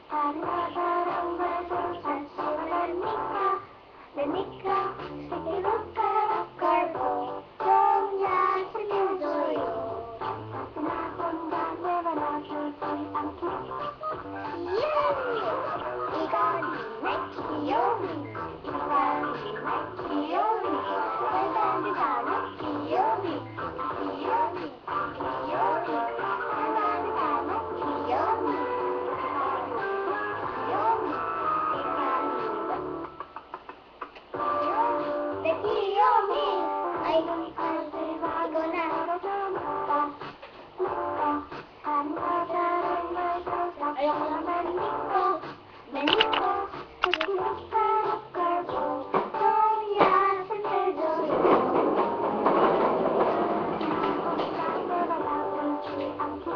하루하루 발전한 시원하니까 내니까 새끼로가 걸고 동양 스며줘요 나 혼자 내버려두지 않게 이건 내 귀요미 이건 내 귀요미 세상에 사는 귀요미 귀요미 귀요미 세상에 사는 귀요미 내 귀요미 아이고 하고 나서 먹고 하루하루 말도 ayoko naman niko nagkukuha 걸고 동양 스며줘요 내버려두지 않게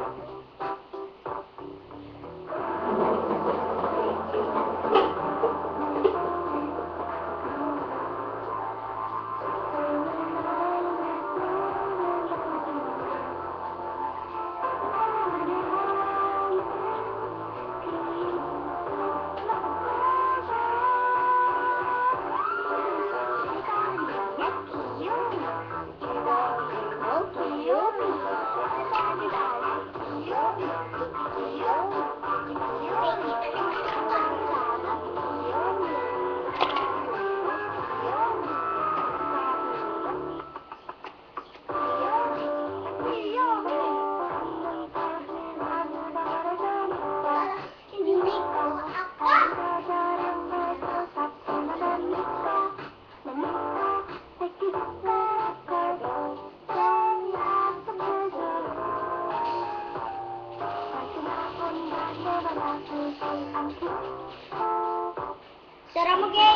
Sarah mo,